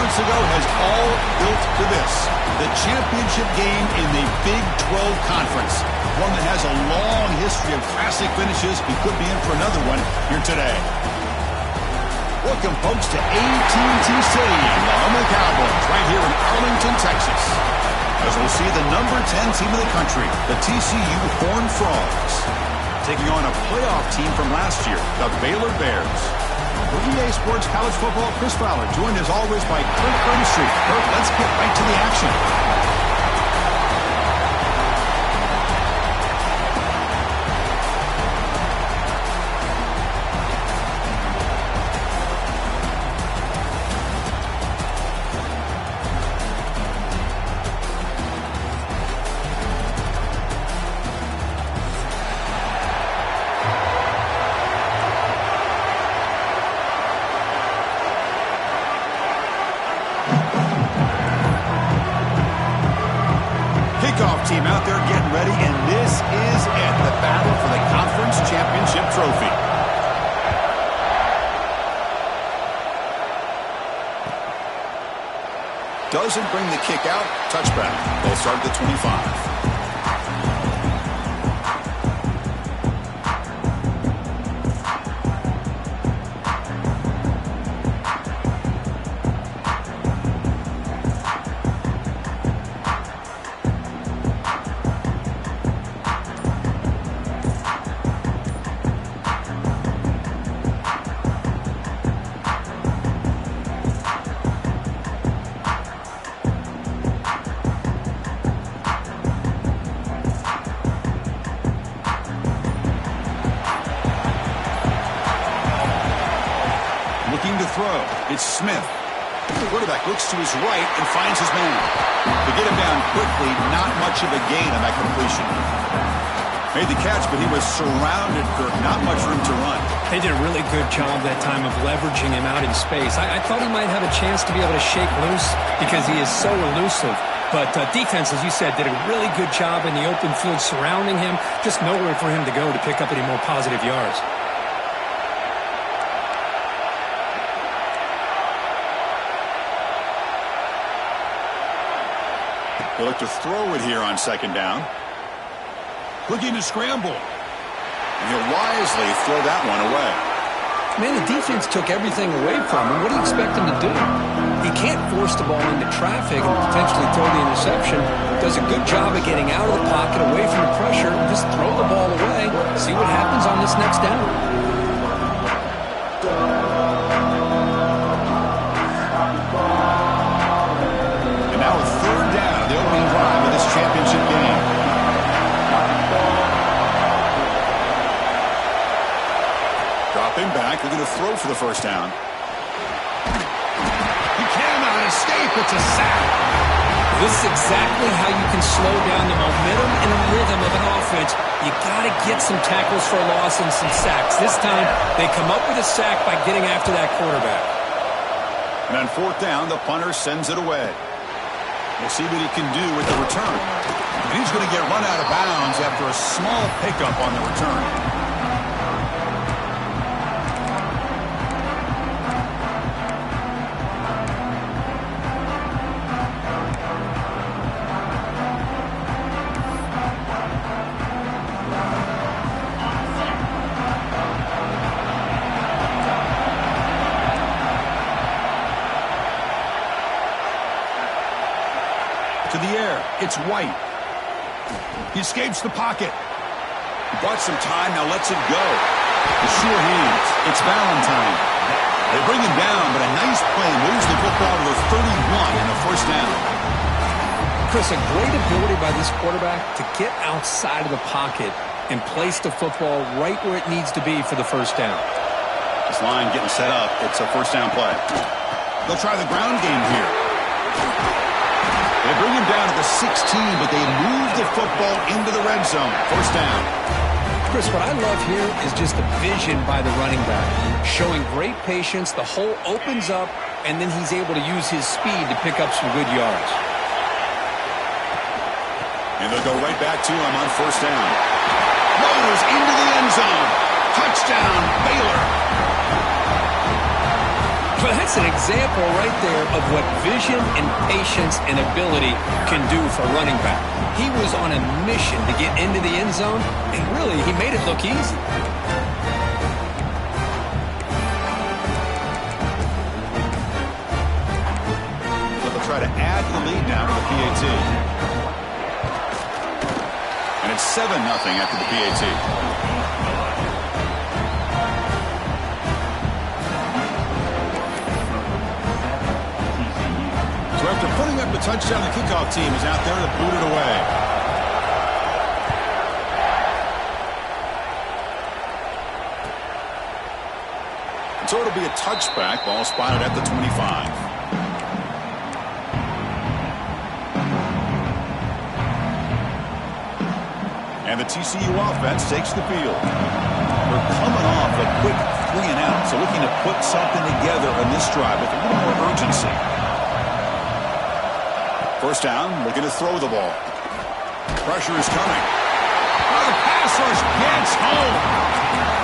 months ago has all built to this. The championship game in the Big 12 Conference. One that has a long history of classic finishes. We could be in for another one here today. Welcome, folks, to AT&T Stadium, the home of the Cowboys, right here in Arlington, Texas. As we'll see the number 10 team in the country, the TCU Horned Frogs, taking on a playoff team from last year, the Baylor Bears. For EA Sports College Football, Chris Fowler, joined as always by Kirk Burnstreet. Kirk, let's get right to the action. Team out there getting ready, and this is it, the battle for the conference championship trophy. Doesn't bring the kick out. Touchback. They'll start at the 25. To throw. It's Smith. The quarterback looks to his right and finds his man. To get him down quickly, not much of a gain on that completion. Made the catch, but he was surrounded, Kirk. Not much room to run. They did a really good job that time of leveraging him out in space. I thought he might have a chance to be able to shake loose because he is so elusive. But defense, as you said, did a really good job in the open field surrounding him. Just nowhere for him to go to pick up any more positive yards. He'll look to throw it here on second down. Looking to scramble. And he'll wisely throw that one away. Man, the defense took everything away from him. What do you expect him to do? He can't force the ball into traffic and potentially throw the interception. Does a good job of getting out of the pocket, away from the pressure, and just throw the ball away. See what happens on this next down. Championship game. Dropping back, they're going to throw for the first down. He cannot escape. It's a sack. This is exactly how you can slow down the momentum and the rhythm of an offense. You got to get some tackles for a loss and some sacks. This time, they come up with a sack by getting after that quarterback. And on fourth down, the punter sends it away. We'll see what he can do with the return. And he's going to get run out of bounds after a small pickup on the return. To the air, it's White. He escapes the pocket. He bought some time, now lets it go. The sure hands, it's Valentine. They bring him down, but a nice play moves the football to the 31 and a first down. Chris, a great ability by this quarterback to get outside of the pocket and place the football right where it needs to be for the first down. This line getting set up. It's a first down play. They'll try the ground game here. They bring him down at the 16, but they move the football into the red zone. First down. Chris, what I love here is just the vision by the running back. Showing great patience, the hole opens up, and then he's able to use his speed to pick up some good yards. And they'll go right back to him on first down. Goes into the end zone. Touchdown, Baylor. Well, that's That's an example right there of what vision and patience and ability can do for running back. He was on a mission to get into the end zone, and really, he made it look easy. They'll try to add the lead now to the PAT. And it's 7-0 after the PAT. So after putting up the touchdown, the kickoff team is out there to boot it away. So it'll be a touchback. Ball spotted at the 25. And the TCU offense takes the field. They're coming off a quick 3-and-out, so looking to put something together on this drive with a little more urgency. First down, looking to throw the ball. Pressure is coming. Oh, the pass rush gets home.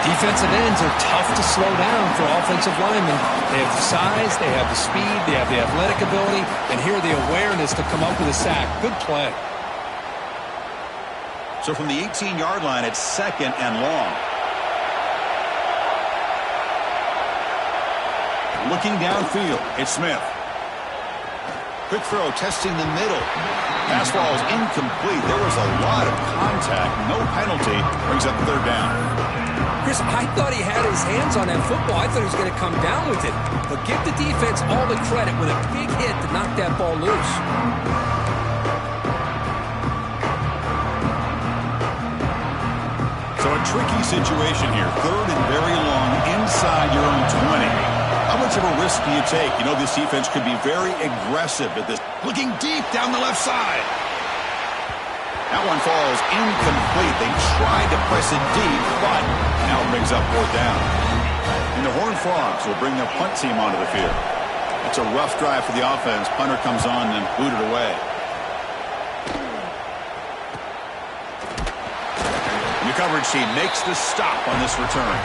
Defensive ends are tough to slow down for offensive linemen. They have the size, they have the speed, they have the athletic ability, and here the awareness to come up with a sack. Good play. So from the 18-yard line, it's 2nd and long. Looking downfield, it's Smith. Quick throw, testing the middle. Pass ball is incomplete. There was a lot of contact. No penalty. Brings up 3rd down. Chris, I thought he had his hands on that football. I thought he was going to come down with it. But give the defense all the credit with a big hit to knock that ball loose. So a tricky situation here. 3rd and very long inside your own 20. How much of a risk do you take? You know this defense could be very aggressive at this. Looking deep down the left side. That one falls incomplete. They tried to press it deep, but now it brings up 4th down. And the Horned Frogs will bring their punt team onto the field. It's a rough drive for the offense. Punter comes on and booted away. The coverage team makes the stop on this return.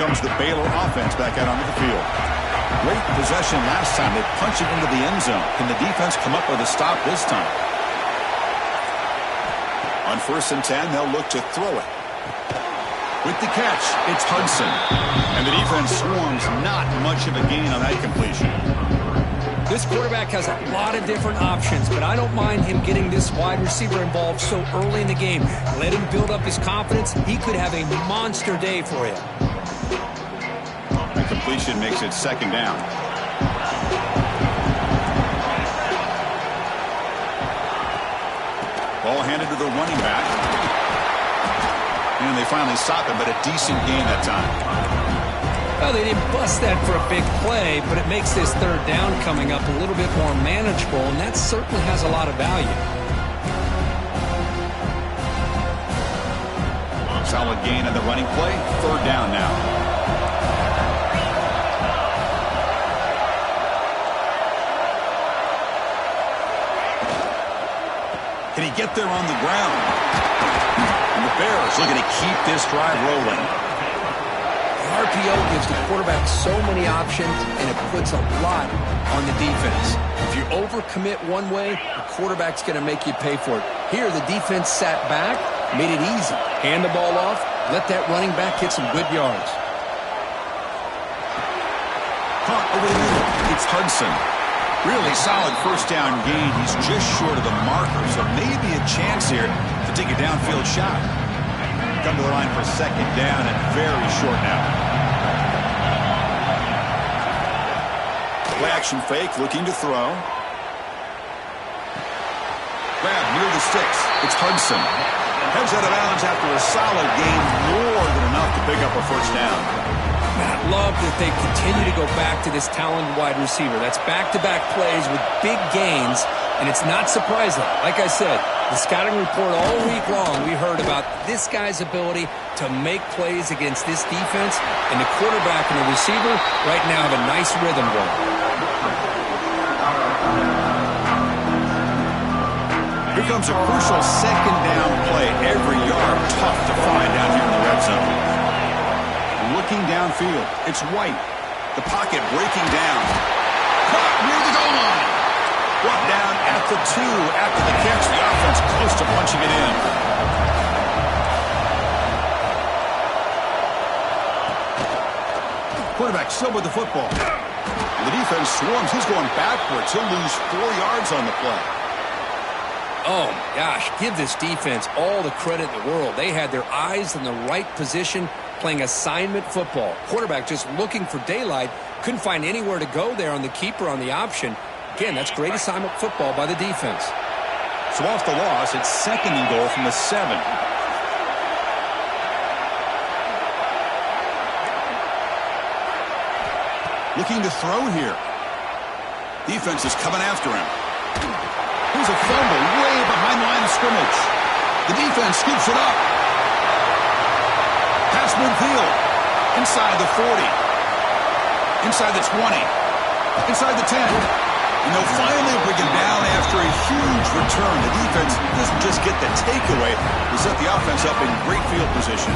Comes the Baylor offense back out onto the field. Great possession last time. They punch it into the end zone. Can the defense come up with a stop this time? On 1st and 10, they'll look to throw it. With the catch, it's Hudson. And the defense swarms not much of a gain on that completion. This quarterback has a lot of different options, but I don't mind him getting this wide receiver involved so early in the game. Let him build up his confidence. He could have a monster day for you. Completion makes it 2nd down. Ball handed to the running back. And they finally stop him, but a decent gain that time. Well, they didn't bust that for a big play, but it makes this 3rd down coming up a little bit more manageable, and that certainly has a lot of value. Solid gain on the running play. 3rd down now. Can he get there on the ground? And the Bears looking to keep this drive rolling. The RPO gives the quarterback so many options, and it puts a lot on the defense. If you overcommit one way, the quarterback's going to make you pay for it. Here, the defense sat back, made it easy. Hand the ball off, let that running back get some good yards. Caught over the middle. It's Hudson. Really solid 1st down gain. He's just short of the marker, so maybe a chance here to take a downfield shot. Come to the line for 2nd down and very short now. Play action fake, looking to throw. Grab near the sticks. It's Hudson. Heads out of bounds after a solid gain, more than enough to pick up a 1st down. I love that they continue to go back to this talented wide receiver. That's back-to-back plays with big gains, and it's not surprising. Like I said, the scouting report all week long, we heard about this guy's ability to make plays against this defense, and the quarterback and the receiver right now have a nice rhythm going. Here comes a crucial second down play. Every yard tough to find out here in the red zone. Looking downfield, it's White. The pocket breaking down. Caught near the goal line. Brought down at the 2 after the catch. The offense close to punching it in. Quarterback still with the football. And the defense swarms. He's going backwards. He'll lose 4 yards on the play. Oh, my gosh, give this defense all the credit in the world. They had their eyes in the right position, playing assignment football. Quarterback just looking for daylight. Couldn't find anywhere to go there on the keeper on the option. Again, that's great assignment football by the defense. So off the loss, it's 2nd and goal from the 7. Looking to throw here. Defense is coming after him. Here's a fumble way behind the line of scrimmage. The defense scoops it up. Pass midfield. Inside the 40. Inside the 20. Inside the 10. And they'll finally bring him down after a huge return. The defense doesn't just get the takeaway. They set the offense up in great field position.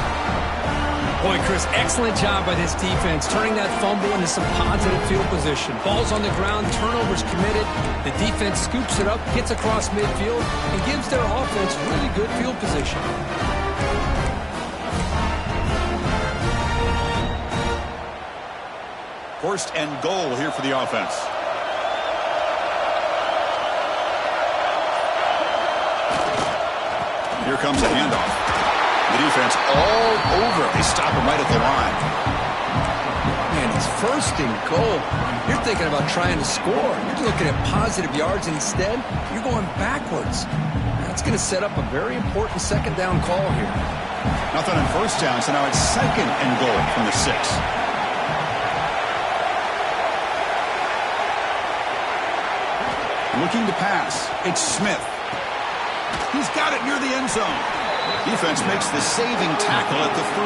Boy, Chris, excellent job by this defense, turning that fumble into some positive field position. Ball's on the ground, turnovers committed. The defense scoops it up, gets across midfield, and gives their offense really good field position. First and goal here for the offense. Here comes a handoff. The defense all over. They stop him right at the line. Man, it's 1st and goal. You're thinking about trying to score. You're looking at positive yards. Instead, you're going backwards. That's going to set up a very important 2nd down call here. Nothing on 1st down, so now it's 2nd and goal from the 6. Looking to pass. It's Smith. He's got it near the end zone. Defense makes the saving tackle at the 3.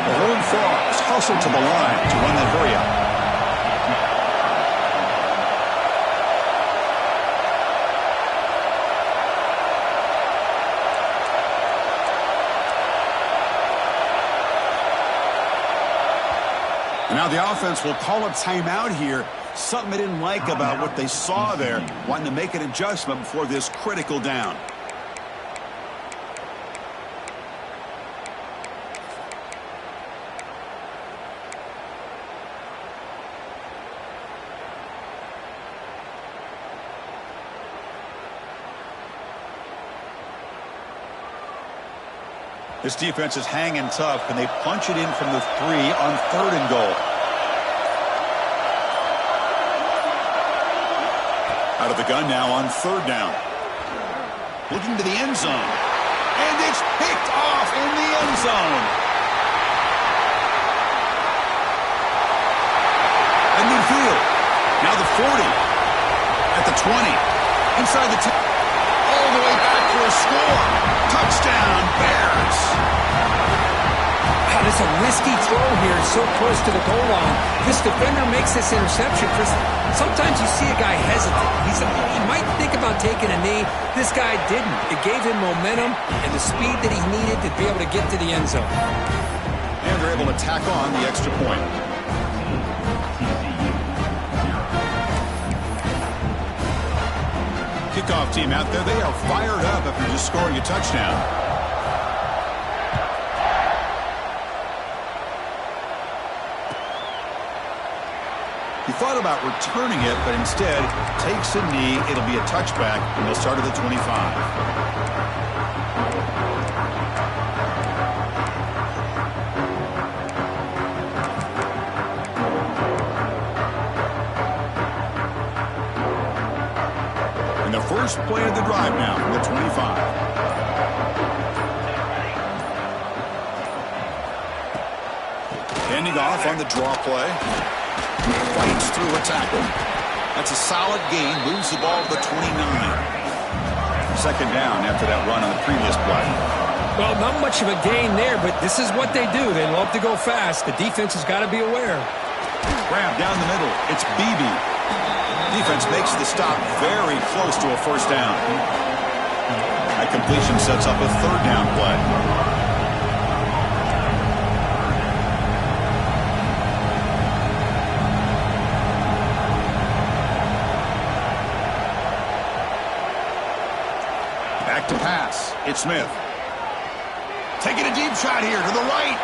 The Horned Frogs hustle to the line to run that hurry up. And now the offense will call a timeout here. Something they didn't like about what they saw there. Wanting to make an adjustment before this critical down. This defense is hanging tough, and they punch it in from the 3 on 3rd and goal. Out of the gun now on 3rd down. Looking to the end zone. And it's picked off in the end zone. And midfield. Now the 40. At the 20. Inside the 10. All the way back for a score. Touchdown, Bears. God, it's a risky throw here, so close to the goal line. This defender makes this interception. Chris, sometimes you see a guy hesitate. He might think about taking a knee. This guy didn't. It gave him momentum and the speed that he needed to be able to get to the end zone. And they're able to tack on the extra point. Kickoff team out there, they are fired up after just scoring a touchdown. He thought about returning it, but instead takes a knee. It'll be a touchback, and they'll start at the 25. And the first play of the drive now from the 25. And Holding off on the draw play. Fights through a tackle. That's a solid gain. Moves the ball to the 29. Second down after that run on the previous play. Well, not much of a gain there, but this is what they do. They love to go fast. The defense has got to be aware. Grab down the middle. It's Beebe. Defense makes the stop very close to a first down. That completion sets up a third down play. Back to pass. It's Smith. Taking a deep shot here to the right.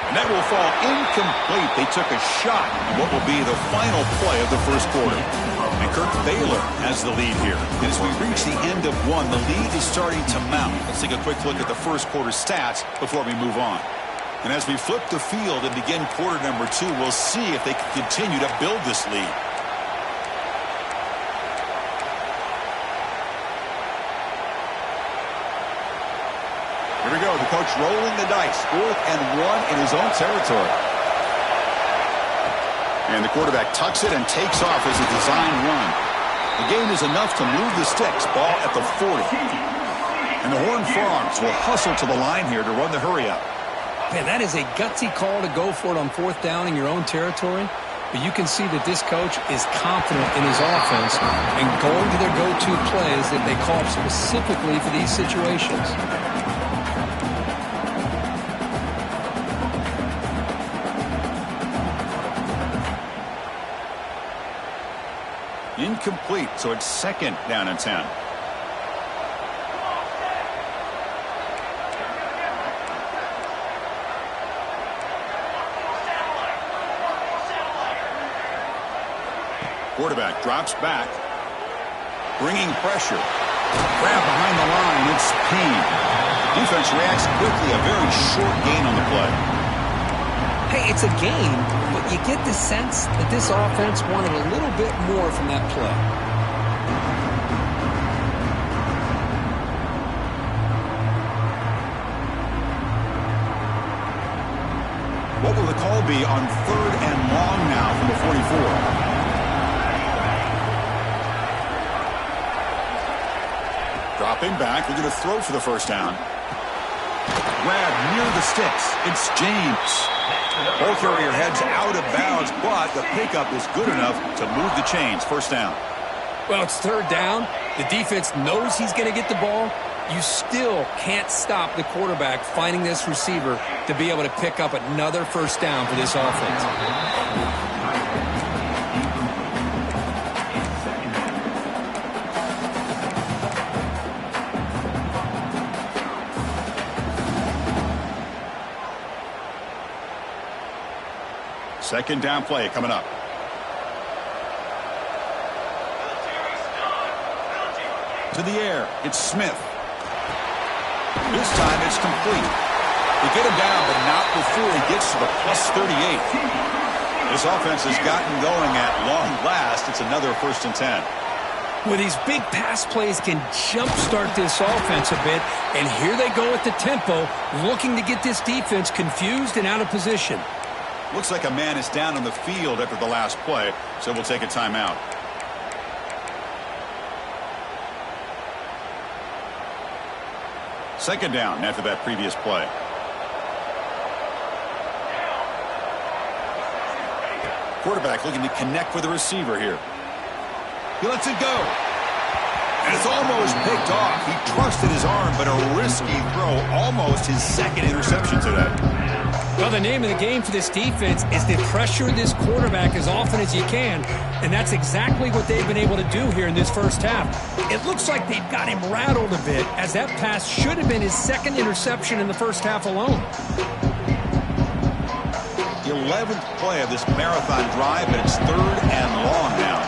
And that will fall incomplete. They took a shot on what will be the final play of the first quarter. And Kirk Baylor has the lead here. And as we reach the end of one, the lead is starting to mount. Let's take a quick look at the first quarter stats before we move on. And as we flip the field and begin quarter number 2, we'll see if they can continue to build this lead. Here we go. The coach rolling the dice. 4th and 1 in his own territory. And the quarterback tucks it and takes off as a design run. The gain is enough to move the sticks. Ball at the 40. And the Horned Frogs will hustle to the line here to run the hurry up. Man, that is a gutsy call to go for it on 4th down in your own territory. But you can see that this coach is confident in his offense and going to their go-to plays that they call specifically for these situations. Incomplete, so it's 2nd down and 10. Quarterback drops back, bringing pressure. Grab behind the line, it's Payne. Defense reacts quickly, a very short gain on the play. Hey, it's a game, but you get the sense that this offense wanted a little bit more from that play. What will the call be on 3rd and long now from the 44? Dropping back, they're going to throw for the first down. Grab near the sticks. It's James. Ball carrier heads out of bounds, but the pickup is good enough to move the chains. First down. Well, it's 3rd down. The defense knows he's going to get the ball. You still can't stop the quarterback finding this receiver to be able to pick up another first down for this offense. Second down play coming up. To the air, it's Smith. This time it's complete. They get him down, but not before he gets to the plus 38. This offense has gotten going at long last. It's another 1st and 10. Well, these big pass plays can jumpstart this offense a bit, and here they go at the tempo, looking to get this defense confused and out of position. Looks like a man is down on the field after the last play, so we'll take a timeout. Second down after that previous play. Quarterback looking to connect with the receiver here. He lets it go. And it's almost picked off. He trusted his arm, but a risky throw. Almost his 2nd interception today. Well, the name of the game for this defense is to pressure this quarterback as often as you can, and that's exactly what they've been able to do here in this first half. It looks like they've got him rattled a bit, as that pass should have been his 2nd interception in the first half alone. The 11th play of this marathon drive, and it's 3rd and long now.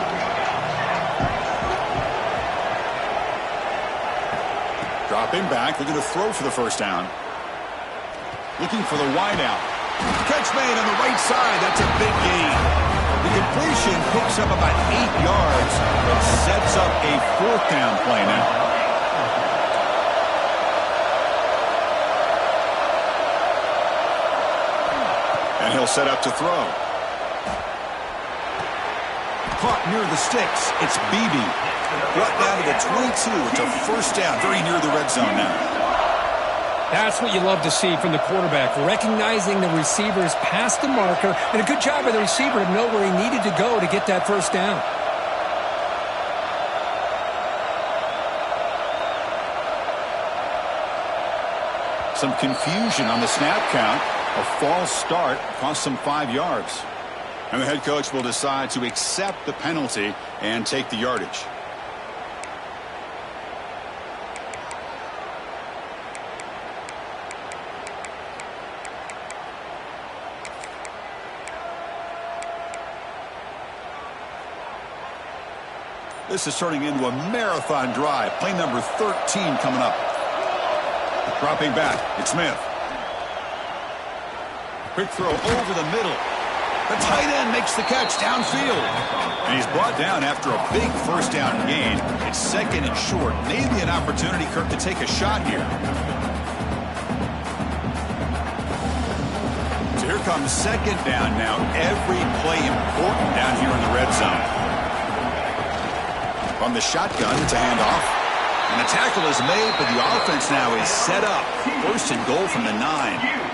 Dropping back, they're going to throw for the first down. Looking for the wideout. Catch made on the right side. That's a big gain. The completion picks up about 8 yards, but sets up a 4th down play now. He'll set up to throw. Caught near the sticks. It's Beebe. Brought down to the 22. It's a first down, very near the red zone now. That's what you love to see from the quarterback, recognizing the receiver's past the marker, and a good job by the receiver to know where he needed to go to get that first down. Some confusion on the snap count. A false start cost them 5 yards. And the head coach will decide to accept the penalty and take the yardage. This is turning into a marathon drive. Play number 13 coming up. Dropping back, it's Smith. Quick throw over the middle. The tight end makes the catch downfield. And he's brought down after a big first down gain. It's second and short. Maybe an opportunity, Kirk, to take a shot here. So here comes second down now. Every play important down here in the red zone. From the shotgun, it's a handoff. And the tackle is made, but the offense now is set up. First and goal from the 9.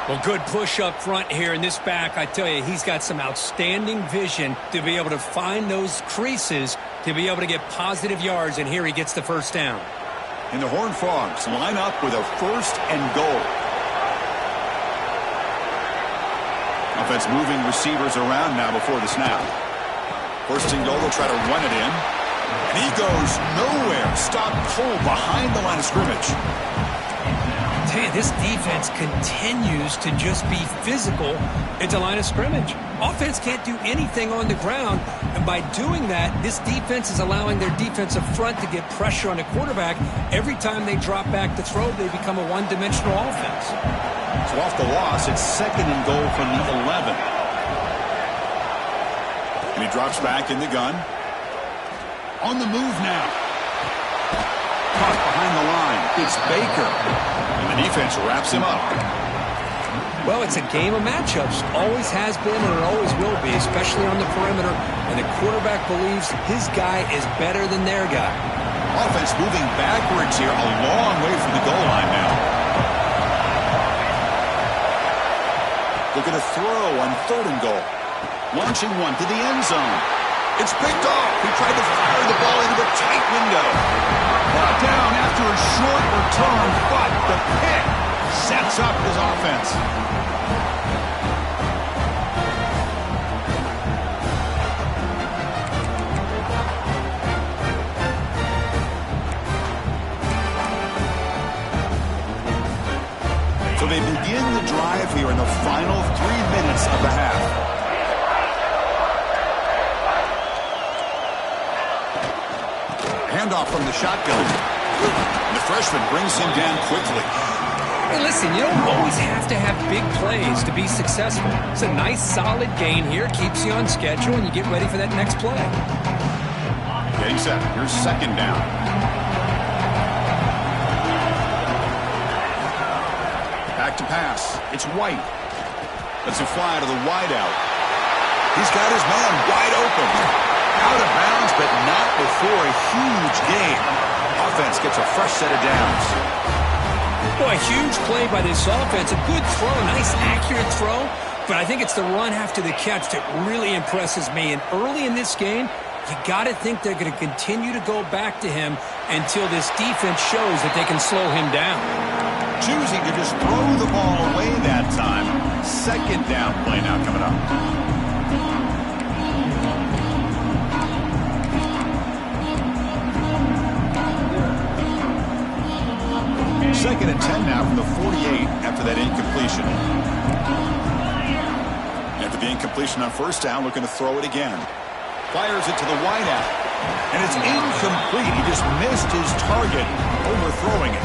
Well, good push up front here in this back. I tell you, he's got some outstanding vision to be able to find those creases to be able to get positive yards, and here he gets the first down. And the Horned Frogs line up with a first and goal. Offense moving receivers around now before the snap. First and goal, they'll try to run it in. And he goes nowhere. Stopped cold behind the line of scrimmage. I tell you, this defense continues to just be physical at the line of scrimmage. Offense can't do anything on the ground, and by doing that, this defense is allowing their defensive front to get pressure on the quarterback. Every time they drop back to throw, they become a one-dimensional offense. So off the loss, it's second and goal from the 11. And he drops back in the gun. On the move now. Caught behind the line. It's Baker. And the defense wraps him up. Well, it's a game of matchups. Always has been and it always will be, especially on the perimeter. And the quarterback believes his guy is better than their guy. Offense moving backwards here, a long way from the goal line now. Look at a throw on third and goal. Launching one to the end zone. It's picked off. He tried to fire the ball into a tight window. Brought down after a short return, but the pick sets up his offense. So they begin the drive here in the final 3 minutes of the half. Handoff from the shotgun. The freshman brings him down quickly. Hey, listen, you don't always have to have big plays to be successful. It's a nice, solid gain here. Keeps you on schedule, and you get ready for that next play. Getting set. Here's second down. Back to pass. It's White. Lets him fly to the wideout. He's got his man wide open. Out of bounds, but not before a huge gain. Offense gets a fresh set of downs. Boy, a huge play by this offense. A good throw, nice accurate throw. But I think it's the run after the catch that really impresses me. And early in this game, you got to think they're going to continue to go back to him until this defense shows that they can slow him down. Choosing to just throw the ball away that time. Second down play now coming up. Second and 10 now from the 48 after that incompletion. After the incompletion on first down, looking to throw it again. Fires it to the wideout. And it's incomplete. He just missed his target, overthrowing it.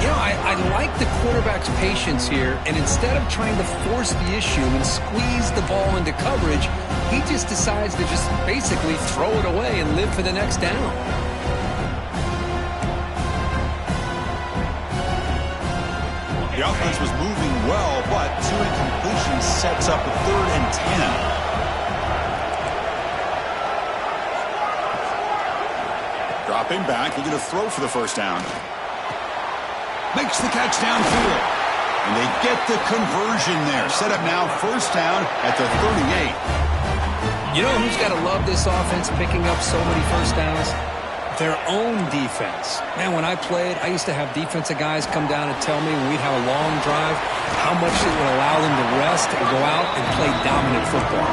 You know, I like the quarterback's patience here, and instead of trying to force the issue and squeeze the ball into coverage, he just decides to just basically throw it away and live for the next down. The offense was moving well, but 2 incompletions. completion sets up a 3rd and 10. Dropping back, looking to throw for the first down. Makes the catch downfield. And they get the conversion there. Set up now, first down at the 38. You know who's got to love this offense picking up so many first downs? Their own defense. Man, when I played, I used to have defensive guys come down and tell me when we'd have a long drive how much it would allow them to rest and go out and play dominant football.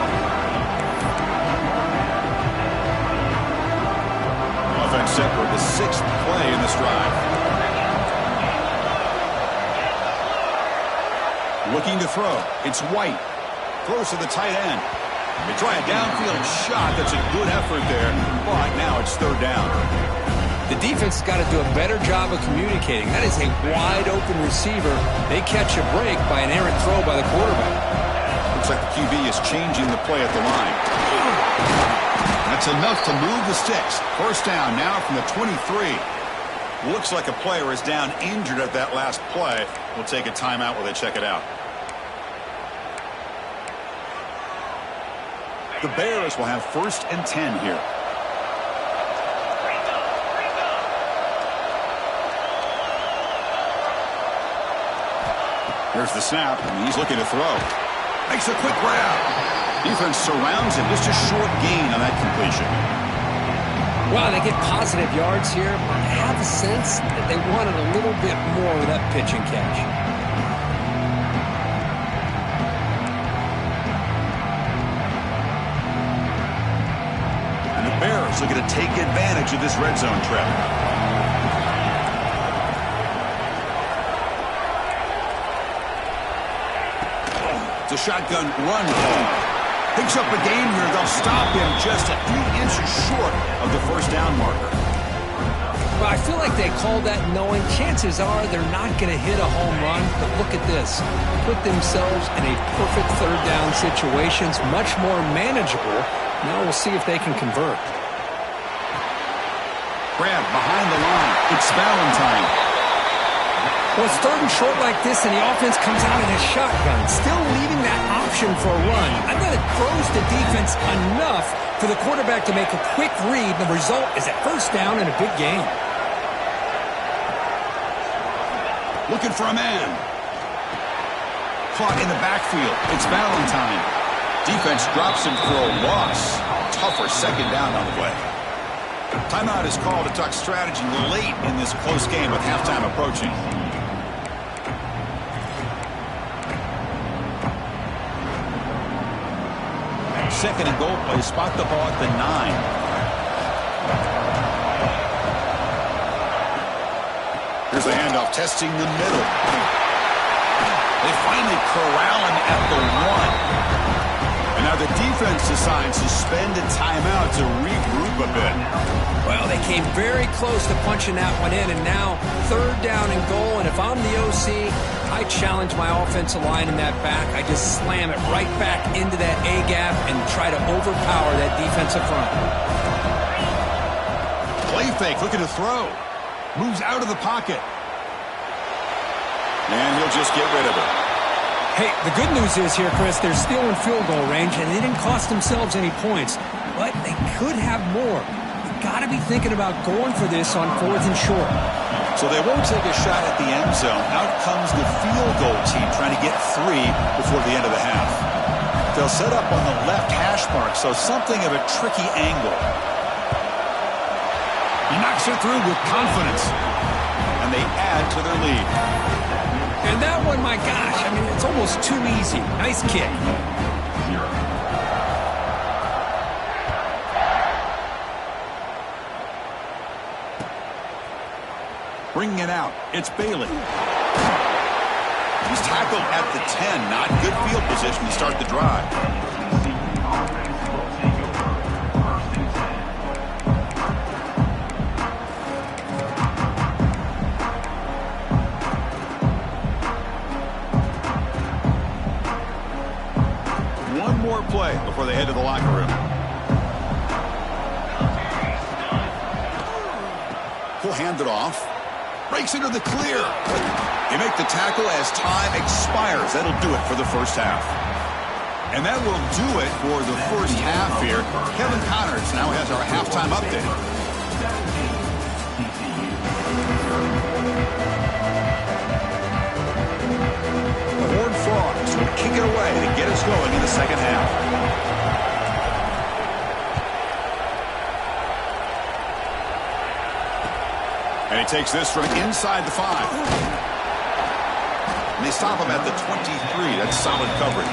Offense set for the 6th play in this drive. Looking to throw. It's White. Throws to the tight end. They try a downfield shot. That's a good effort there, but now it's 3rd down. The defense has got to do a better job of communicating. That is a wide-open receiver. They catch a break by an errant throw by the quarterback. Looks like the QB is changing the play at the line. That's enough to move the sticks. First down now from the 23. Looks like a player is down injured at that last play. We'll take a timeout while they check it out. The Bears will have 1st and 10 here. Here's the snap, and he's looking to throw. Makes a quick grab. Defense surrounds him. Just a short gain on that completion. Wow, they get positive yards here, but I have a sense that they wanted a little bit more of that pitch and catch. Bears looking to take advantage of this red zone trip. It's a shotgun run. Picks up a game here. They'll stop him just a few inches short of the first down marker. Well, I feel like they called that knowing chances are they're not going to hit a home run. But look at this. Put themselves in a perfect 3rd down situation. It's much more manageable. Now we'll see if they can convert. Grab behind the line. It's Valentine. Well, it's 3rd and short like this, and the offense comes out in a shotgun, still leaving that option for a run. I bet it throws the defense enough for the quarterback to make a quick read. The result is a first down and a big gain. Looking for a man. Caught in the backfield. It's Valentine. Defense drops him for a loss. Tougher second down on the way. Timeout is called to talk strategy late in this close game with halftime approaching. Second and goal play. Spot the ball at the 9. Here's the handoff, testing the middle. They finally corral him at the 1. And now the defense decides to spend a timeout to regroup a bit. Well, they came very close to punching that one in, and now 3rd down and goal. And if I'm the OC, I challenge my offensive line in that back. I just slam it right back into that A-gap and try to overpower that defensive front. Play fake, looking to throw. Moves out of the pocket. And he'll just get rid of it. Hey, the good news is here, Chris, they're still in field goal range, and they didn't cost themselves any points. But they could have more. You've got to be thinking about going for this on 4th and short. So they won't take a shot at the end zone. Out comes the field goal team trying to get 3 before the end of the half. They'll set up on the left hash mark, so something of a tricky angle. He knocks it through with confidence. And they add to their lead. And that one, my gosh, I mean, it's almost too easy. Nice kick. Bringing it out, it's Bailey. He's tackled at the 10. Not good field position to start the drive. One more play before they head to the locker room. He'll hand it off. Breaks into the clear. You make the tackle as time expires. That'll do it for the first half. And that will do it for the first half here. Kevin Connors now has our halftime update. The Horned Frogs will kick it away to get us going in the second half. And he takes this from inside the 5. And they stop him at the 23. That's solid coverage.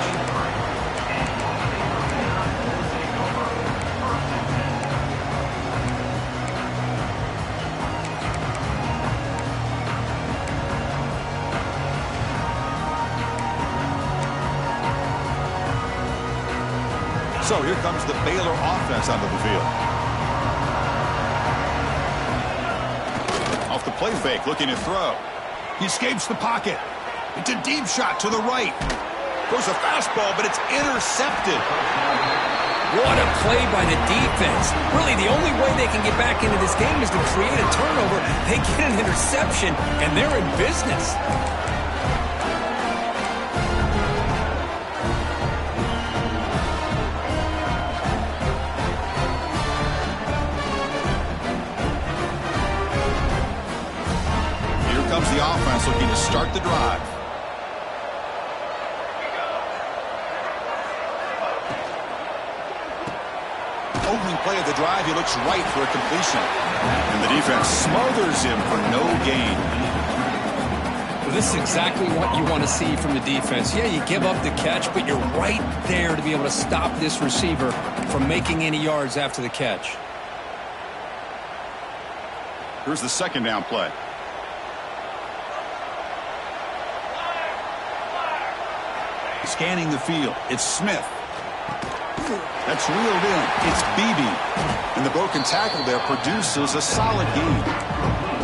So here comes the Baylor offense onto the field. Off the play fake, looking to throw. He escapes the pocket. It's a deep shot to the right. Goes a fastball, but it's intercepted. What a play by the defense. Really, the only way they can get back into this game is to create a turnover. They get an interception, and they're in business. Comes the offense looking to start the drive. Opening play of the drive, he looks right for a completion. And the defense smothers him for no gain. Well, this is exactly what you want to see from the defense. Yeah, you give up the catch, but you're right there to be able to stop this receiver from making any yards after the catch. Here's the second down play. Scanning the field, it's Smith. That's reeled in. It's Beebe. And the broken tackle there produces a solid gain.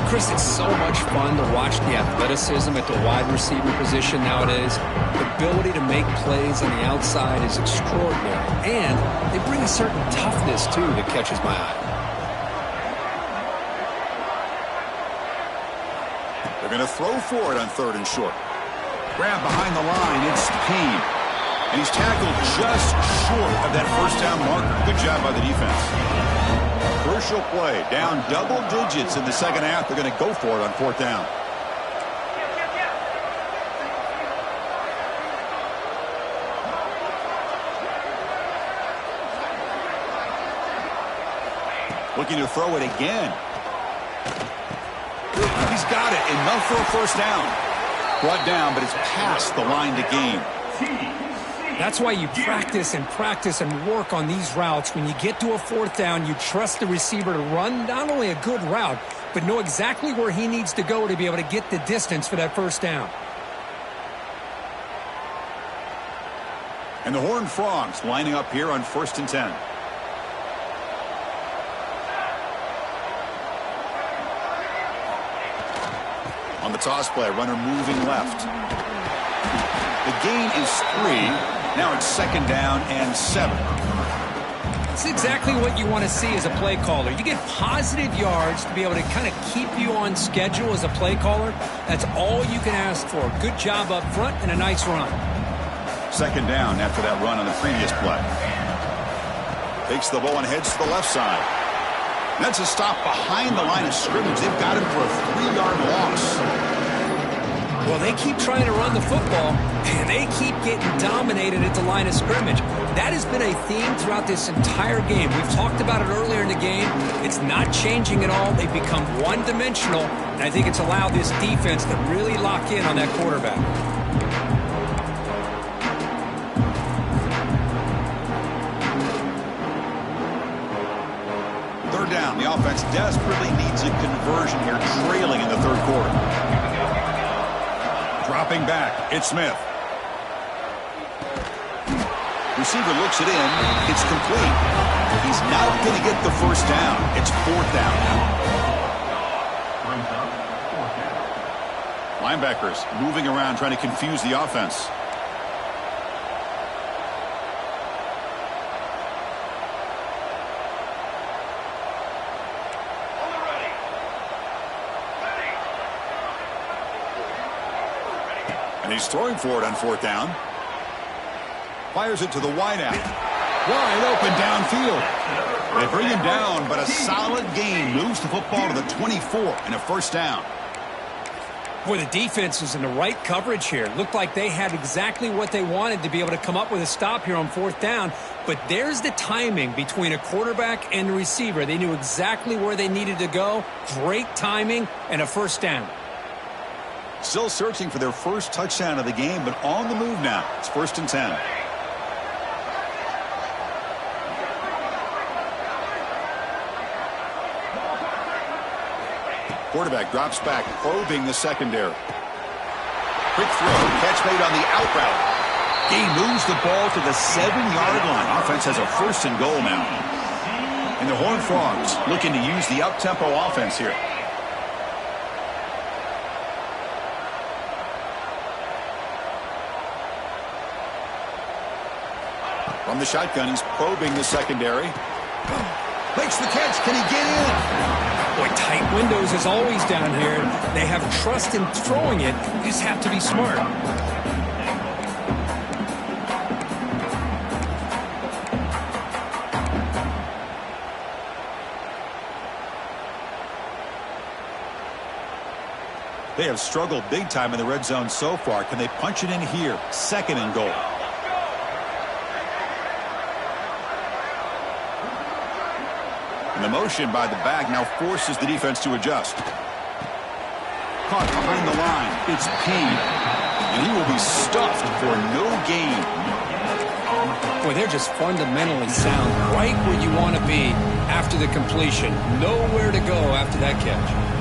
Chris, it's so much fun to watch the athleticism at the wide receiver position nowadays. The ability to make plays on the outside is extraordinary. And they bring a certain toughness, too, that catches my eye. They're going to throw for it on 3rd and short. Grab behind the line, it's Payne. And he's tackled just short of that first down marker. Good job by the defense. Crucial play, down double digits in the second half. They're going to go for it on 4th down. Looking to throw it again. He's got it, enough for a first down. Brought down, but it's past the line to gain. That's why you practice and work on these routes. When you get to a 4th down, you trust the receiver to run not only a good route, but know exactly where he needs to go to be able to get the distance for that first down. And the Horned Frogs lining up here on 1st and 10. On the toss play, runner moving left. The gain is 3. Now it's 2nd down and 7. It's exactly what you want to see as a play caller. You get positive yards to be able to kind of keep you on schedule as a play caller. That's all you can ask for. Good job up front and a nice run. 2nd down after that run on the previous play. Takes the ball and heads to the left side. That's a stop behind the line of scrimmage. They've got him for a 3-yard loss. Well, they keep trying to run the football, and they keep getting dominated at the line of scrimmage. That has been a theme throughout this entire game. We've talked about it earlier in the game. It's not changing at all. They've become one-dimensional, and I think it's allowed this defense to really lock in on that quarterback. Down. The offense desperately needs a conversion here, trailing in the 3rd quarter. Dropping back, it's Smith. Receiver looks it in. It's complete. He's not going to get the first down. It's 4th down. Linebackers moving around, trying to confuse the offense. And he's throwing for it on fourth down. Fires it to the wideout. Wide open downfield. They bring him down, but a solid gain moves the football to the 24 and a first down. Boy, the defense is in the right coverage here. Looked like they had exactly what they wanted to be able to come up with a stop here on fourth down. But there's the timing between a quarterback and the receiver. They knew exactly where they needed to go. Great timing and a first down. Still searching for their first touchdown of the game, but on the move now. It's 1st and 10. Quarterback drops back, probing the secondary. Quick throw, catch made on the out route. He moves the ball to the 7-yard line. Offense has a 1st and goal now. And the Horned Frogs looking to use the up-tempo offense here. From the shotgun, he's probing the secondary. Makes the catch. Can he get in? Boy, tight windows is always down here. They have trust in throwing it. You just have to be smart. They have struggled big time in the red zone so far. Can they punch it in here? 2nd and goal. And the motion by the back now forces the defense to adjust. Caught behind the line. It's Payne. And he will be stuffed for no gain. Boy, they're just fundamentally sound. Right where you want to be after the completion. Nowhere to go after that catch.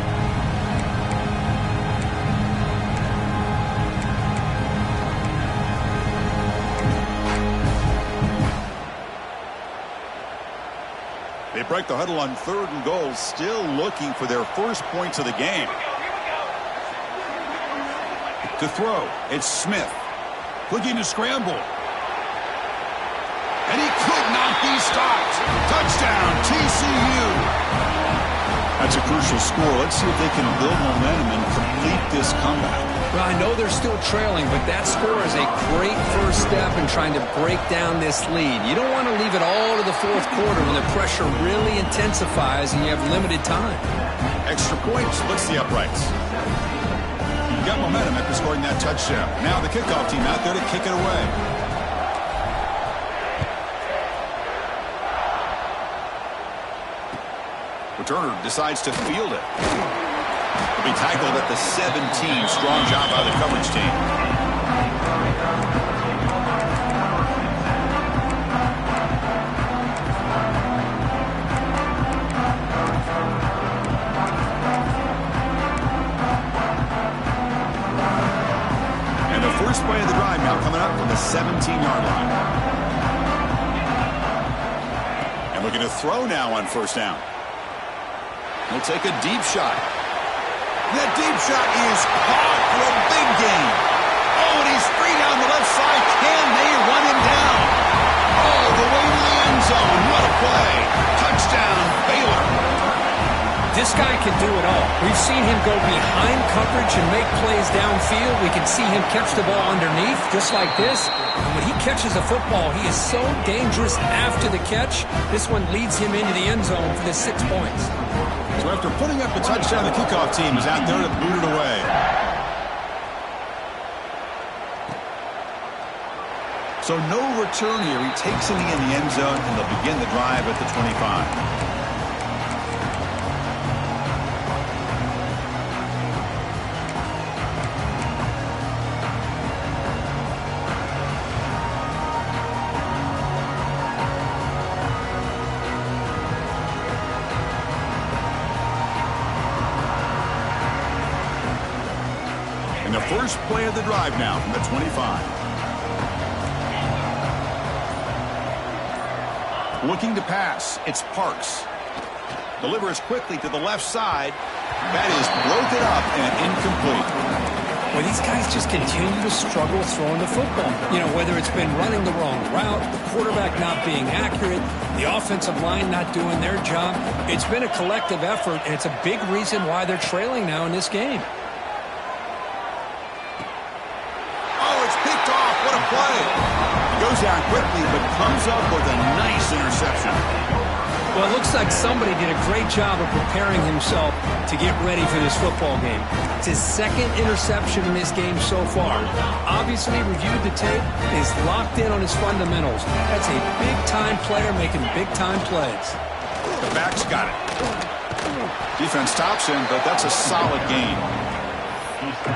They break the huddle on 3rd and goal, still looking for their first points of the game. To throw, it's Smith. Looking to scramble. And he could not be stopped. Touchdown, TCU. That's a crucial score. Let's see if they can build momentum and complete this comeback. Well, I know they're still trailing, but that score is a great first step in trying to break down this lead. You don't want to leave it all to the 4th quarter when the pressure really intensifies and you have limited time. Extra point splits the uprights. You got momentum after scoring that touchdown. Now the kickoff team out there to kick it away. Returner decides to field it. Be tackled at the 17. Strong job by the coverage team. And the first play of the drive now coming up from the 17-yard line. And looking to throw now on 1st down. He'll take a deep shot. That deep shot is caught for a big gain. Oh, and he's free down the left side. Can they run him down? All the way to the end zone. What a play. Touchdown, Baylor. This guy can do it all. We've seen him go behind coverage and make plays downfield. We can see him catch the ball underneath, just like this. And when he catches a football, he is so dangerous after the catch. This one leads him into the end zone for the 6 points. So after putting up the touchdown, the kickoff team is out there to boot it away. So no return here. He takes it in the end zone, and they'll begin the drive at the 25. The first play of the drive now from the 25. Looking to pass, it's Parks. Delivers quickly to the left side. That is broken up and incomplete. Well, these guys just continue to struggle throwing the football. You know, whether it's been running the wrong route, the quarterback not being accurate, the offensive line not doing their job. It's been a collective effort, and it's a big reason why they're trailing now in this game. Goes down quickly, but comes up with a nice interception. Well, it looks like somebody did a great job of preparing himself to get ready for this football game. It's his second interception in this game so far. Obviously reviewed the tape, is locked in on his fundamentals. That's a big-time player making big-time plays. The back's got it. Defense stops him, but that's a solid gain.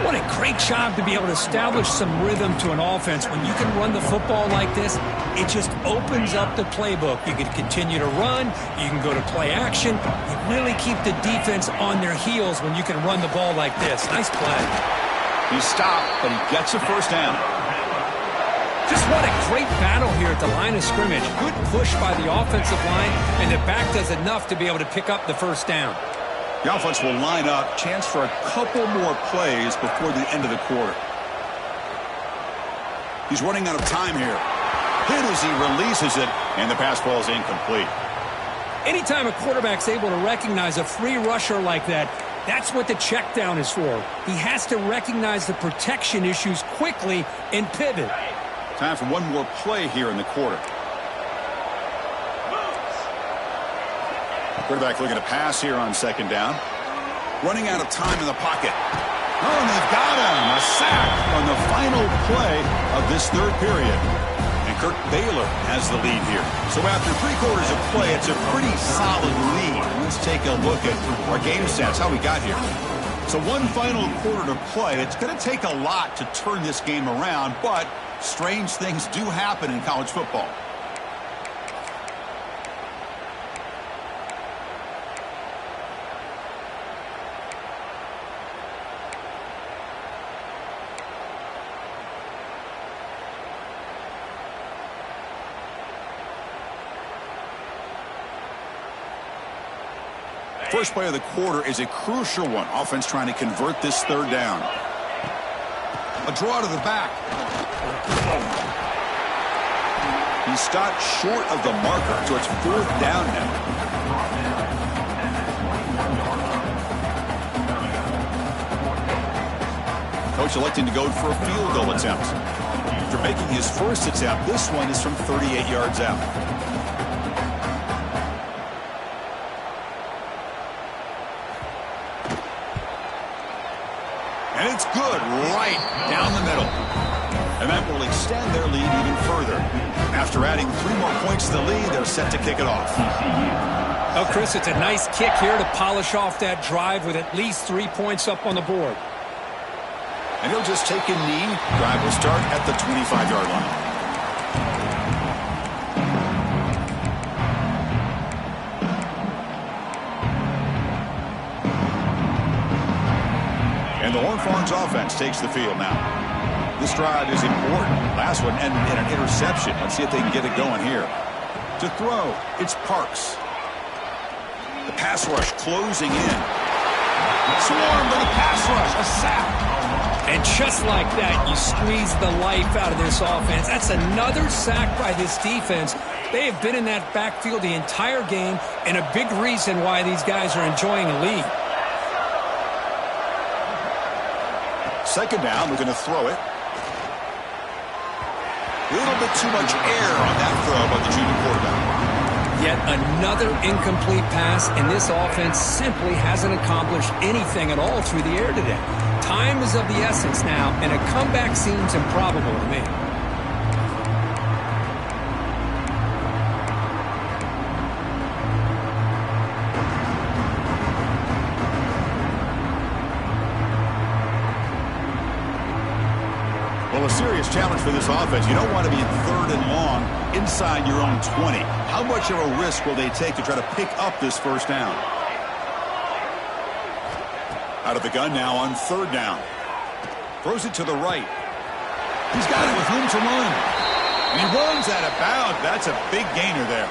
What a great job to be able to establish some rhythm to an offense. When you can run the football like this, it just opens up the playbook. You can continue to run. You can go to play action. You really keep the defense on their heels when you can run the ball like this. Nice play. He stopped, but he gets a first down. Just what a great battle here at the line of scrimmage. Good push by the offensive line, and the back does enough to be able to pick up the first down. The offense will line up. Chance for a couple more plays before the end of the quarter. He's running out of time here. Hit as he releases it, and the pass ball is incomplete. Anytime a quarterback's able to recognize a free rusher like that, that's what the check down is for. He has to recognize the protection issues quickly and pivot. Time for one more play here in the quarter. Quarterback looking to pass here on second down. Running out of time in the pocket. Oh, and they've got him. A sack on the final play of this third period. And Kirk Baylor has the lead here. So after 3/4 of play, it's a pretty solid lead. Let's take a look at our game stats, how we got here. So one final quarter to play. It's going to take a lot to turn this game around, but strange things do happen in college football. First play of the quarter is a crucial one. Offense trying to convert this third down. A draw to the back. He stopped short of the marker, so it's fourth down now. Coach electing to go for a field goal attempt. After making his first attempt, this one is from 38 yards out. And it's good right down the middle. And that will extend their lead even further. After adding 3 more points to the lead, they're set to kick it off. Oh, Chris, it's a nice kick here to polish off that drive with at least 3 points up on the board. And he'll just take a knee. Drive will start at the 25-yard line. And the Horned Frogs offense takes the field now. This drive is important. Last one ended in an interception. Let's see if they can get it going here. To throw, it's Parks. The pass rush closing in. Swarm with a pass rush, a sack. And just like that, you squeeze the life out of this offense. That's another sack by this defense. They have been in that backfield the entire game, and a big reason why these guys are enjoying a lead. Second down, we're going to throw it. A little bit too much air on that throw by the junior quarterback. Yet another incomplete pass, and this offense simply hasn't accomplished anything at all through the air today. Time is of the essence now, and a comeback seems improbable to me. Well, a serious challenge for this offense. You don't want to be in third and long inside your own 20. How much of a risk will they take to try to pick up this first down? Out of the gun now on third down. Throws it to the right. He's got it with room to run. And he runs out of bounds. That's a big gainer there.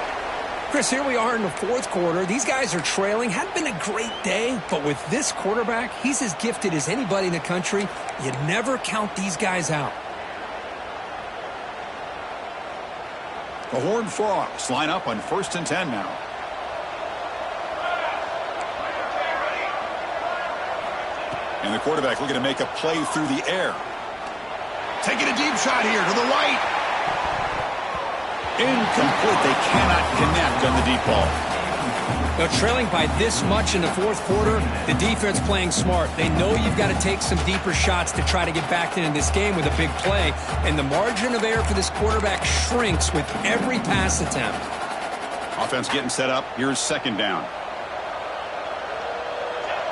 Chris, here we are in the fourth quarter. These guys are trailing. Hadn't been a great day, but with this quarterback, he's as gifted as anybody in the country. You never count these guys out. The Horned Frogs line up on 1st and 10 now. And the quarterback looking to make a play through the air. Taking a deep shot here to the right. Incomplete. They cannot connect on the deep ball. They're trailing by this much in the fourth quarter. The defense playing smart. They know you've got to take some deeper shots to try to get back into this game with a big play. And the margin of error for this quarterback shrinks with every pass attempt. Offense getting set up. Here's second down.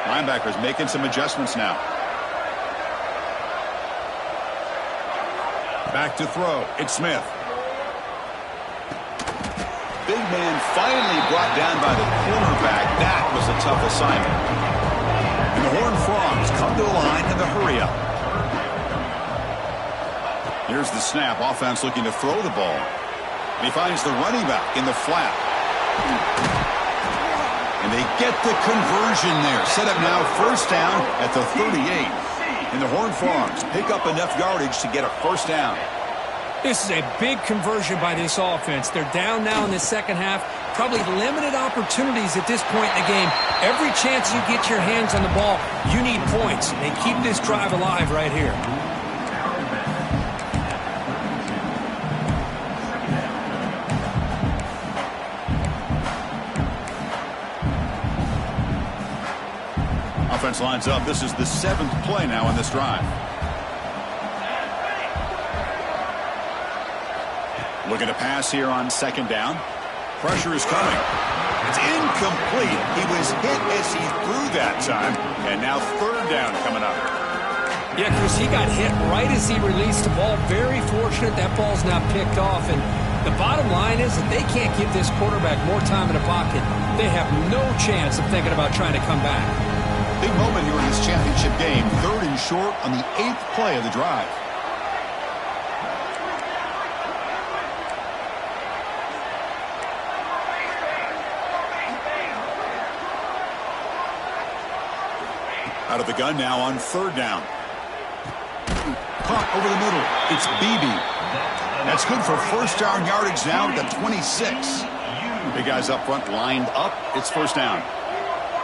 Linebackers making some adjustments now. Back to throw. It's Smith. Big man finally brought down by the cornerback. That was a tough assignment. And the Horned Frogs come to the line in the hurry up. Here's the snap. Offense looking to throw the ball. And he finds the running back in the flat. And they get the conversion there. Set up now first down at the 38. And the Horned Frogs pick up enough yardage to get a first down. This is a big conversion by this offense. They're down now in the second half. Probably limited opportunities at this point in the game. Every chance you get your hands on the ball, you need points. They keep this drive alive right here. Offense lines up. This is the 7th play now on this drive. Looking to pass here on second down. Pressure is coming. It's incomplete. He was hit as he threw that time. And now third down coming up. Yeah, Chris, he got hit right as he released the ball. Very fortunate that ball's not picked off. And the bottom line is that they can't give this quarterback more time in the pocket. They have no chance of thinking about trying to come back. Big moment here in this championship game. 3rd and short on the 8th play of the drive. Out of the gun now on third down. Caught over the middle. It's Beebe. That's good for first down yardage now at the 26. Big guys up front lined up. It's first down.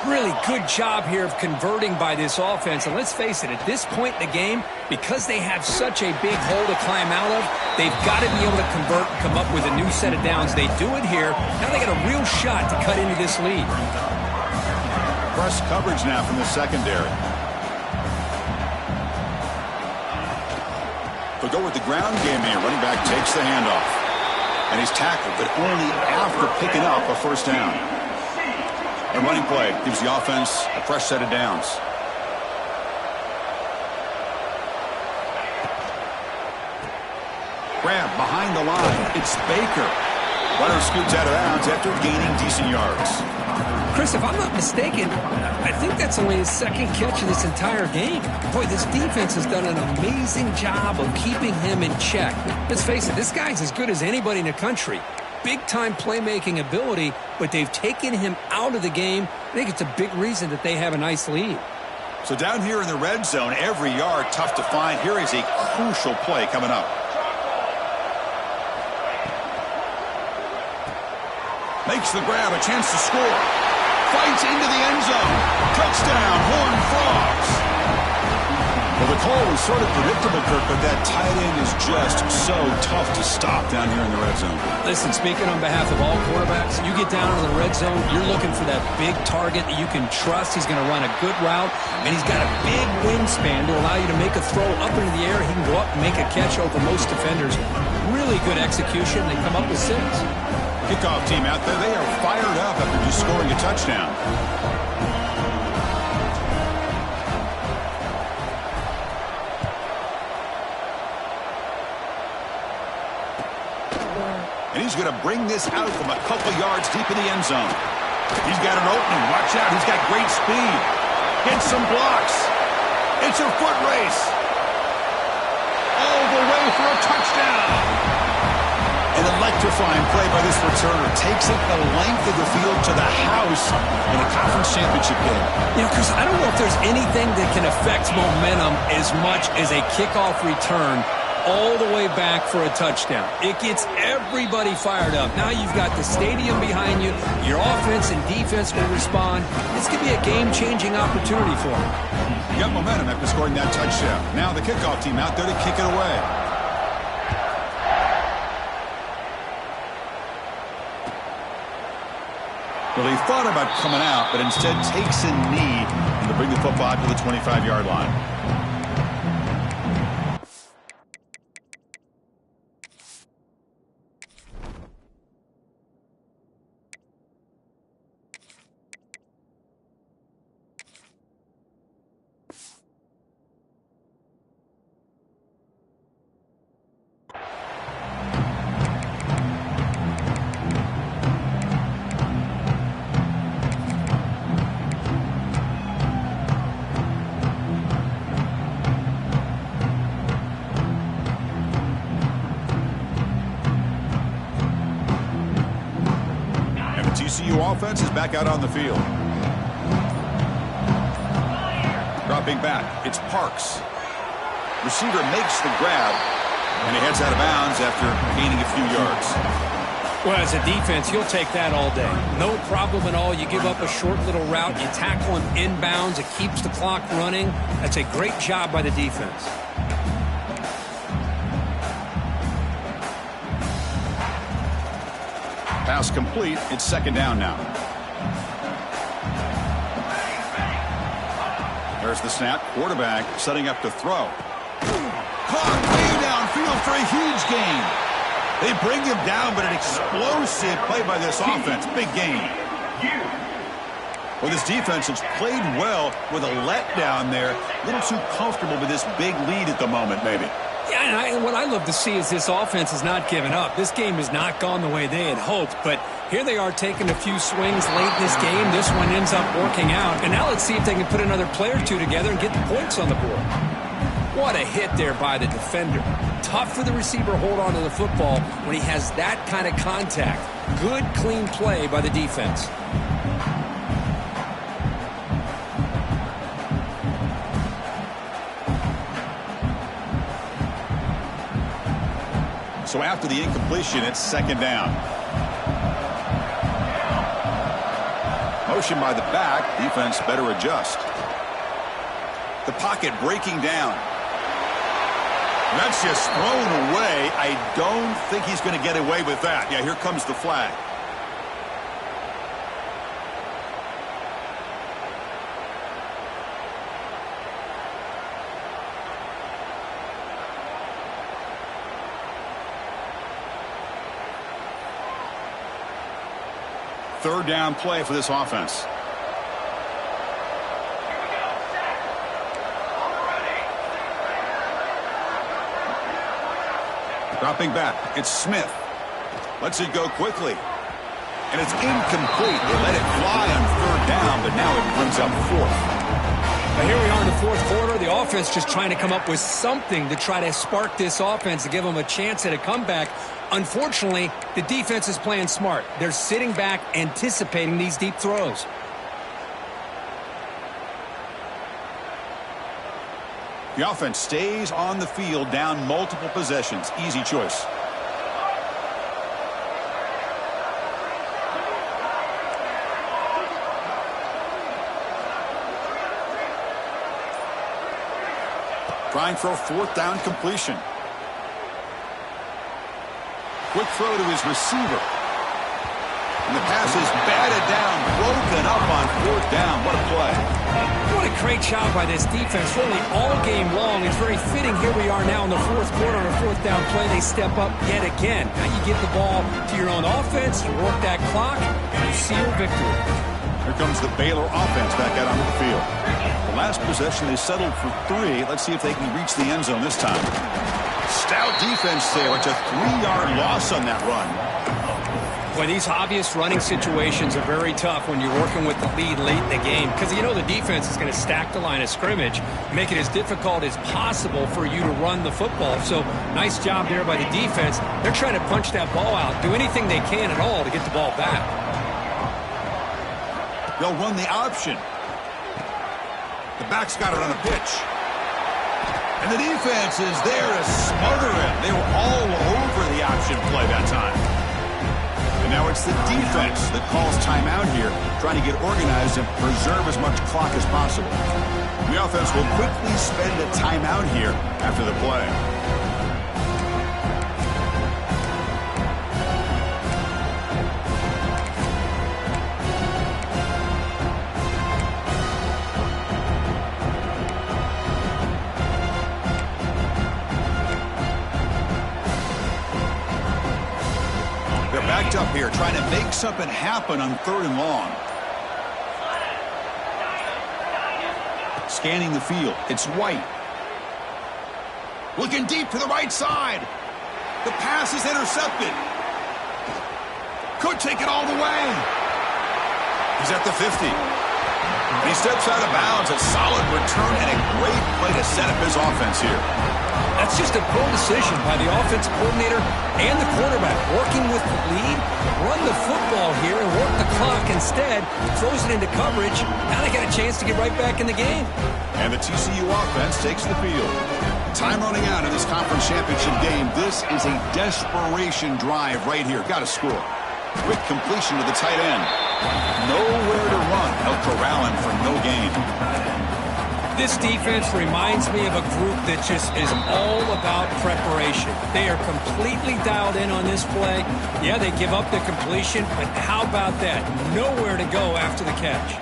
Really good job here of converting by this offense. And let's face it, at this point in the game, because they have such a big hole to climb out of, they've got to be able to convert and come up with a new set of downs. They do it here. Now they got a real shot to cut into this lead. Press coverage now from the secondary. They'll go with the ground game here. Running back takes the handoff. And he's tackled, but only after picking up a first down. A running play gives the offense a fresh set of downs. Grab behind the line. It's Baker. Runner scoots out of bounds after gaining decent yards. Chris, if I'm not mistaken, I think that's only his second catch of this entire game. Boy, this defense has done an amazing job of keeping him in check. Let's face it, this guy's as good as anybody in the country. Big-time playmaking ability, but they've taken him out of the game. I think it's a big reason that they have a nice lead. So down here in the red zone, every yard tough to find. Here is a crucial play coming up. Makes the grab, a chance to score. Fights into the end zone. Touchdown, Horned Frogs. Well, the call was sort of predictable, Kirk, but that tight end is just so tough to stop down here in the red zone. Listen, speaking on behalf of all quarterbacks, you get down in the red zone, you're looking for that big target that you can trust. He's going to run a good route, and he's got a big wingspan to allow you to make a throw up into the air. He can go up and make a catch over most defenders. Really good execution. They come up with 6. Kickoff team out there, they are fired up after just scoring a touchdown. And he's going to bring this out from a couple yards deep in the end zone. He's got an opening. Watch out. He's got great speed. Gets some blocks. It's a foot race. All the way for a touchdown. An electrifying play by this returner. Takes it the length of the field to the house in a conference championship game. You know, Chris, I don't know if there's anything that can affect momentum as much as a kickoff return all the way back for a touchdown. It gets everybody fired up. Now you've got the stadium behind you. Your offense and defense will respond. This could be a game-changing opportunity for them. You got momentum after scoring that touchdown. Now the kickoff team out there to kick it away. Well, he thought about coming out, but instead takes a knee to bring the football out to the 25-yard line. TCU offense is back out on the field. Dropping back, it's Parks. Receiver makes the grab, and he heads out of bounds after gaining a few yards. Well, as a defense, you'll take that all day. No problem at all. You give up a short little route, you tackle him inbounds, it keeps the clock running. That's a great job by the defense. Pass complete. It's second down now. There's the snap. Quarterback setting up to throw. Caught way downfield for a huge gain. They bring him down, but an explosive play by this offense. Big gain. Well, this defense has played well with a letdown there. A little too comfortable with this big lead at the moment, maybe. Yeah, and what I love to see is this offense has not given up. This game has not gone the way they had hoped, but here they are taking a few swings late in this game. This one ends up working out, and now let's see if they can put another play or two together and get the points on the board. What a hit there by the defender. Tough for the receiver to hold on to the football when he has that kind of contact. Good, clean play by the defense. So after the incompletion, it's second down. Motion by the back. Defense better adjust. The pocket breaking down. That's just thrown away. I don't think he's going to get away with that. Yeah, here comes the flag. Third down play for this offense. Dropping back, it's Smith. Lets it go quickly. And it's incomplete. They let it fly on third down, but now it brings up fourth. Now here we are in the fourth quarter. The offense just trying to come up with something to try to spark this offense to give them a chance at a comeback. Unfortunately, the defense is playing smart. They're sitting back, anticipating these deep throws. The offense stays on the field, down multiple possessions. Easy choice. Trying for a fourth down completion. Quick throw to his receiver. And the pass is batted down, broken up on fourth down. What a play. What a great job by this defense, really all game long. It's very fitting. Here we are now in the fourth quarter on a fourth down play. They step up yet again. Now you get the ball to your own offense, you work that clock, and you seal victory. Here comes the Baylor offense back out onto the field. The last possession, they settled for 3. Let's see if they can reach the end zone this time. Stout defense there. It's a 3-yard loss on that run. Boy, these obvious running situations are very tough when you're working with the lead late in the game because you know the defense is going to stack the line of scrimmage, make it as difficult as possible for you to run the football. So nice job there by the defense. They're trying to punch that ball out, do anything they can at all to get the ball back. They'll run the option. The back's got it on the pitch. And the defense is there to smother him. They were all over the option play that time. And now it's the defense that calls timeout here, trying to get organized and preserve as much clock as possible. The offense will quickly spend a timeout here after the play. here, trying to make something happen on 3rd and long. Scanning the field. It's White. Looking deep to the right side. The pass is intercepted. Could take it all the way. He's at the 50. And he steps out of bounds. A solid return and a great play to set up his offense here. That's just a poor decision by the offensive coordinator and the quarterback. Working with the lead, run the football here and work the clock. Instead, throws it into coverage. Now they got a chance to get right back in the game. And the TCU offense takes the field. Time running out in this conference championship game. This is a desperation drive right here. Got to score. Quick completion to the tight end. Nowhere to run. They'll corral him for no gain. This defense reminds me of a group that just is all about preparation. They are completely dialed in on this play. Yeah, they give up the completion, but how about that? Nowhere to go after the catch.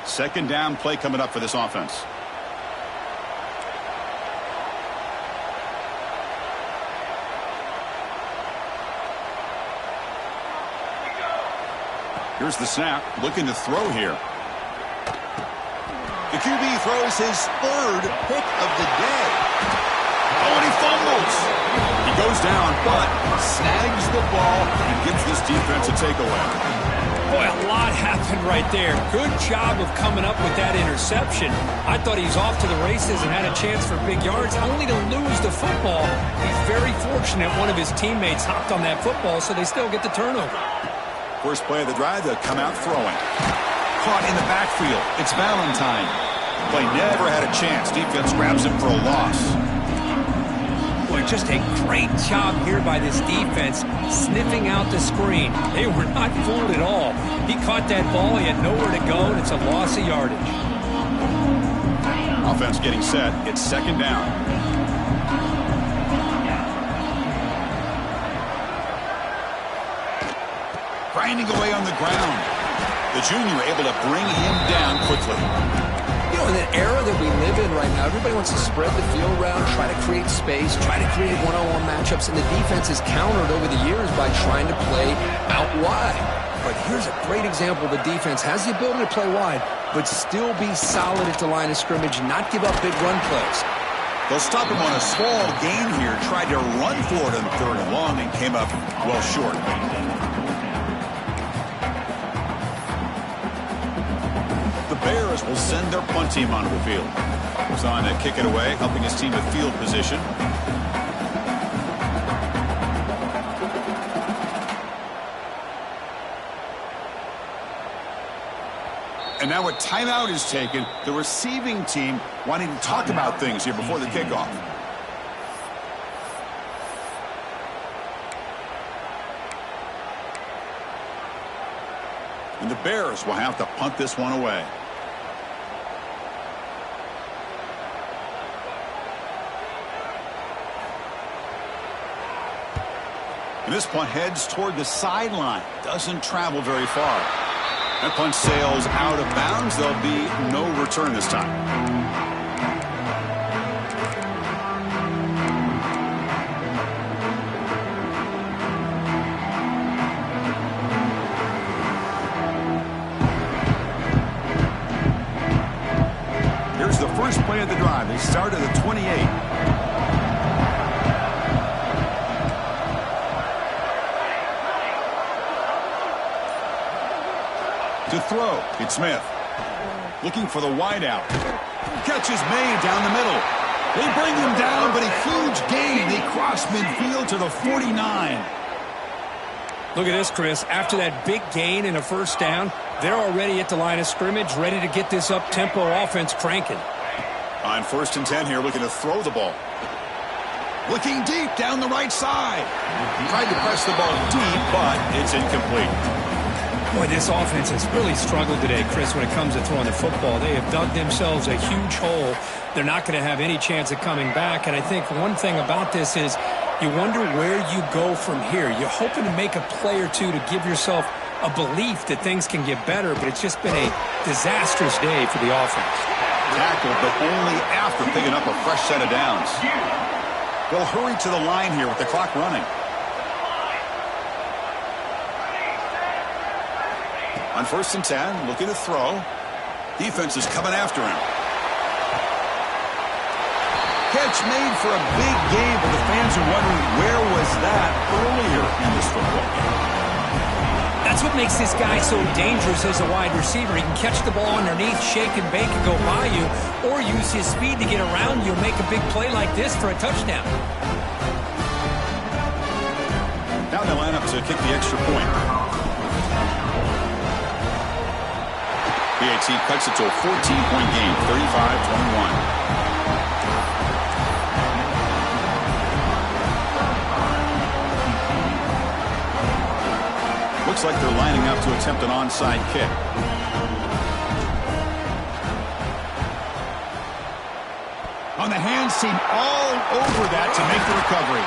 Second down play coming up for this offense. Here's the snap, looking to throw here. The QB throws his 3rd pick of the day. Oh, and he fumbles. He goes down, but snags the ball and gives this defense a takeaway. Boy, a lot happened right there. Good job of coming up with that interception. I thought he was off to the races and had a chance for big yards, only to lose the football. He's very fortunate one of his teammates hopped on that football, so they still get the turnover. First play of the drive, they'll come out throwing. Caught in the backfield. It's Valentine. Play never had a chance. Defense grabs him for a loss. Boy, just a great job here by this defense, sniffing out the screen. They were not fooled at all. He caught that ball. He had nowhere to go, and it's a loss of yardage. Offense getting set. It's 2nd down. Grinding away on the ground. The junior able to bring him down quickly. You know, in an era that we live in right now, everybody wants to spread the field around, try to create space, try to create one-on-one matchups, and the defense is countered over the years by trying to play out wide. But here's a great example. The defense has the ability to play wide, but still be solid at the line of scrimmage, not give up big run plays. They'll stop him on a small gain here. Tried to run for it on 3rd and long and came up well short. Bears will send their punt team onto the field. He's on to kick it away, helping his team with field position. And now a timeout is taken. The receiving team wanting to talk about things here before the kickoff. And the Bears will have to punt this one away. And this punt heads toward the sideline. Doesn't travel very far. That punt sails out of bounds. There'll be no return this time. Here's the first play of the drive. They start at the 28. To throw, it's Smith. Looking for the wideout. Catch is made down the middle. They bring him down, but a huge gain. They cross midfield to the 49. Look at this, Chris. After that big gain and a first down, they're already at the line of scrimmage, ready to get this up-tempo offense cranking. On 1st and 10 here, looking to throw the ball. Looking deep down the right side. Tried to press the ball deep, but it's incomplete. Boy, this offense has really struggled today, Chris, when it comes to throwing the football. They have dug themselves a huge hole. They're not going to have any chance of coming back. And I think one thing about this is you wonder where you go from here. You're hoping to make a play or two to give yourself a belief that things can get better, but it's just been a disastrous day for the offense. Tackle, but only after picking up a fresh set of downs. They'll hurry to the line here with the clock running. On 1st and 10, looking to throw. Defense is coming after him. Catch made for a big game, but the fans are wondering where was that earlier in this football game. That's what makes this guy so dangerous as a wide receiver. He can catch the ball underneath, shake and bake and go by you, or use his speed to get around you and make a big play like this for a touchdown. Now they line up to kick the extra point. M.O.E.T. cuts it to a 14-point game, 35-21. Looks like they're lining up to attempt an onside kick. On the hands team all over that to make the recovery.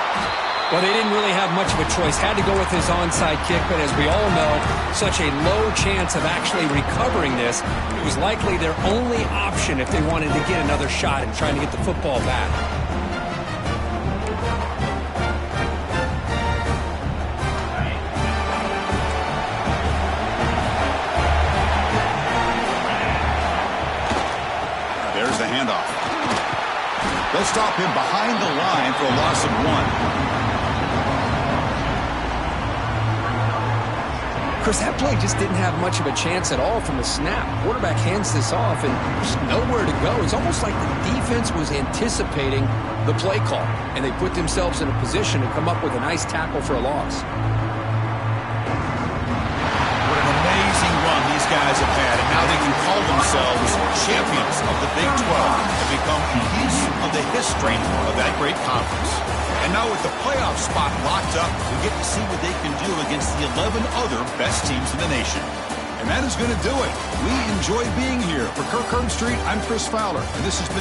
Well, they didn't really have much of a choice. Had to go with his onside kick, but as we all know, such a low chance of actually recovering this. It was likely their only option if they wanted to get another shot and trying to get the football back. There's the handoff. They'll stop him behind the line for a loss of 1. Of course, that play just didn't have much of a chance at all from the snap. Quarterback hands this off, and there's nowhere to go. It's almost like the defense was anticipating the play call, and they put themselves in a position to come up with a nice tackle for a loss. What an amazing run these guys have had, and now they can call themselves champions of the Big 12 and become a piece of the history of that great conference. And now with the playoff spot locked up, we get to see what they can do against the 11 other best teams in the nation. And that is going to do it. We enjoy being here. For Kirk Herbstreit, I'm Chris Fowler, and this has been